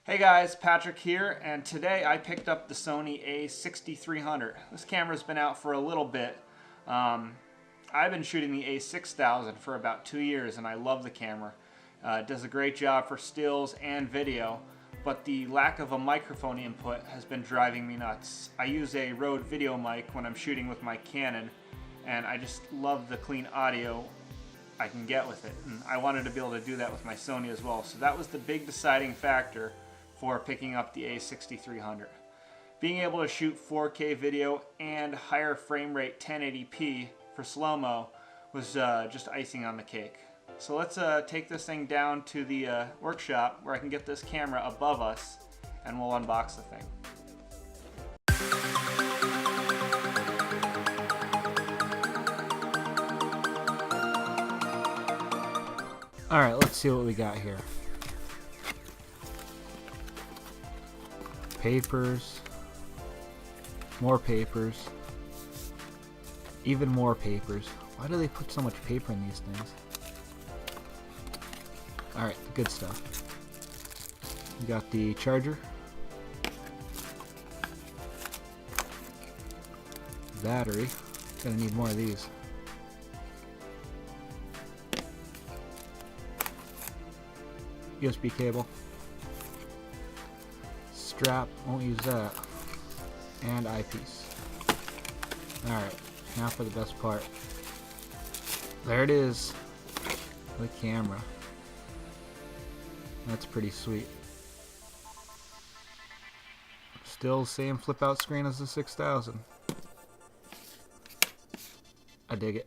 Hey guys, Patrick here, and today I picked up the Sony a6300. This camera's been out for a little bit. I've been shooting the a6000 for about 2 years and I love the camera. It does a great job for stills and video, but the lack of a microphone input has been driving me nuts. I use a Rode video mic when I'm shooting with my Canon, and I just love the clean audio I can get with it. And I wanted to be able to do that with my Sony as well, so that was the big deciding factor for picking up the a6300. Being able to shoot 4K video and higher frame rate 1080p for slow-mo was just icing on the cake. So let's take this thing down to the workshop where I can get this camera above us and we'll unbox the thing. Alright, let's see what we got here. Papers, more papers, even more papers. Why do they put so much paper in these things? Alright, the good stuff. We got the charger, battery, gonna need more of these. USB cable, strap, won't use that, and eyepiece. Alright, now for the best part. There it is, the camera. That's pretty sweet. Still the same flip out screen as the 6000. I dig it.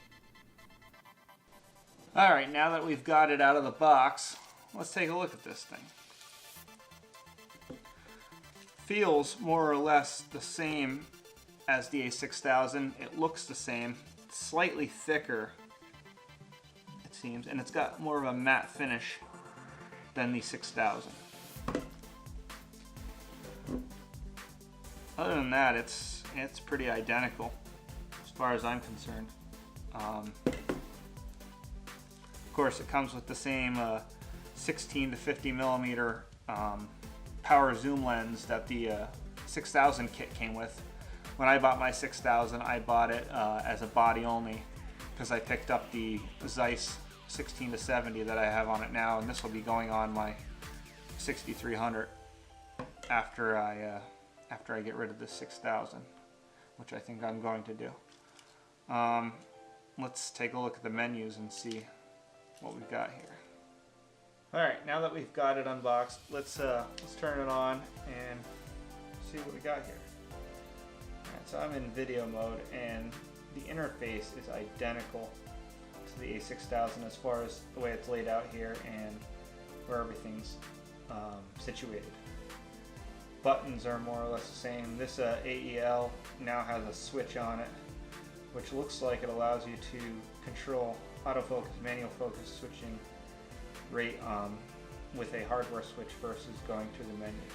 Alright, now that we've got it out of the box, let's take a look at this thing. Feels more or less the same as the a6000. It looks the same, it's slightly thicker it seems, and it's got more of a matte finish than the 6000. Other than that, it's pretty identical as far as I'm concerned. Of course, it comes with the same 16 to 50 millimeter power zoom lens that the 6000 kit came with. When I bought my 6000, I bought it as a body only because I picked up the Zeiss 16 to 70 that I have on it now, and this will be going on my 6300 after I get rid of the 6000, which I think I'm going to do. Let's take a look at the menus and see what we've got here. Alright, now that we've got it unboxed, let's turn it on and see what we got here. Alright, so I'm in video mode and the interface is identical to the a6000 as far as the way it's laid out here and where everything's situated. Buttons are more or less the same. This AEL now has a switch on it, which looks like it allows you to control autofocus, manual focus switching rate with a hardware switch versus going through the menus.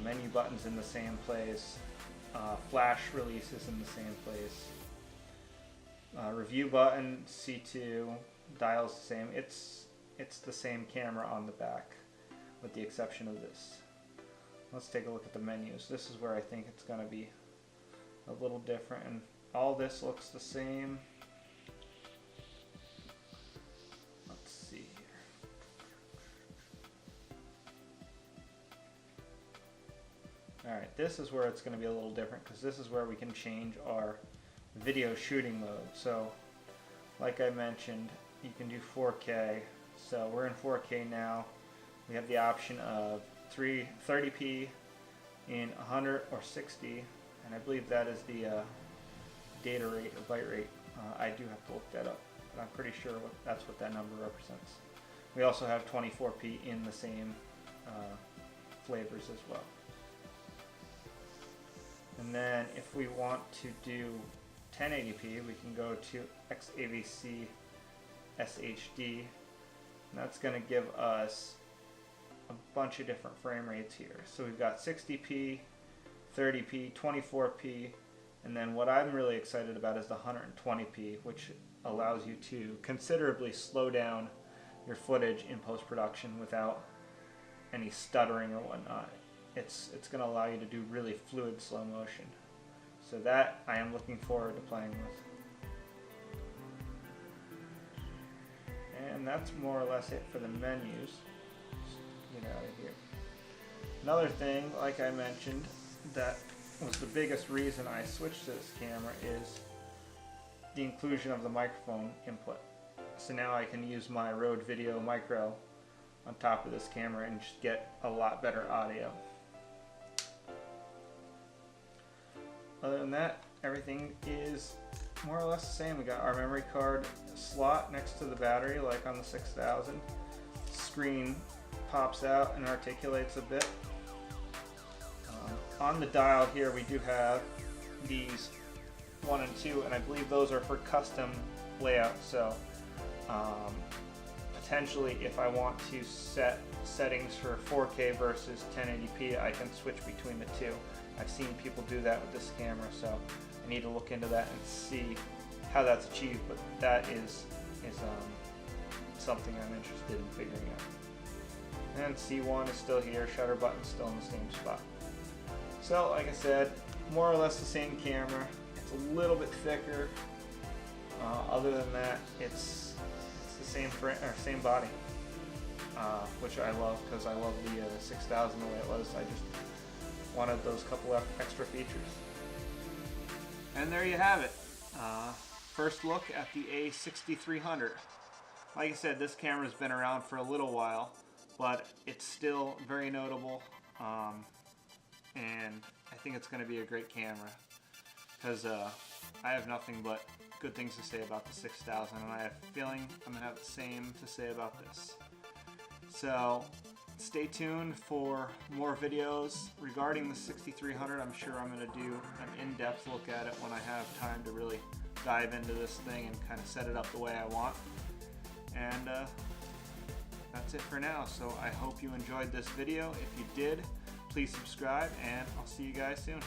Menu buttons in the same place, flash releases in the same place. Review button, C2, dial's the same. It's the same camera on the back with the exception of this. Let's take a look at the menus. This is where I think it's going to be a little different, and all this looks the same. Alright, this is where it's going to be a little different because this is where we can change our video shooting mode. So, like I mentioned, you can do 4K. So we're in 4K now. We have the option of 30p in 100 or 60, and I believe that is the data rate or byte rate. I do have to look that up, but I'm pretty sure that's what that number represents. We also have 24p in the same flavors as well. And then if we want to do 1080p, we can go to XAVC SHD, and that's going to give us a bunch of different frame rates here. So we've got 60p, 30p, 24p, and then what I'm really excited about is the 120p, which allows you to considerably slow down your footage in post-production without any stuttering or whatnot. It's going to allow you to do really fluid slow motion. So that I am looking forward to playing with. And that's more or less it for the menus. Just get out of here. Another thing, like I mentioned, that was the biggest reason I switched to this camera is the inclusion of the microphone input. So now I can use my Rode Video Micro on top of this camera and just get a lot better audio. Other than that, everything is more or less the same. We got our memory card slot next to the battery like on the 6000. Screen pops out and articulates a bit. On the dial here we do have these 1 and 2, and I believe those are for custom layout. So potentially if I want to set settings for 4K versus 1080p, I can switch between the two. I've seen people do that with this camera, so I need to look into that and see how that's achieved, but that is something I'm interested in figuring out. And C1 is still here, shutter button's still in the same spot. So like I said, more or less the same camera. It's a little bit thicker. Other than that, it's the same frame or same body, which I love because I love the 6000 the way it was. I just wanted those couple of extra features. And there you have it. First look at the a6300. Like I said, this camera's been around for a little while, but it's still very notable. And I think it's going to be a great camera because I have nothing but good things to say about the 6000, and I have a feeling I'm going to have the same to say about this. So stay tuned for more videos regarding the 6300. I'm sure I'm going to do an in-depth look at it when I have time to really dive into this thing and kind of set it up the way I want. And that's it for now. So I hope you enjoyed this video. If you did, please subscribe, and I'll see you guys soon.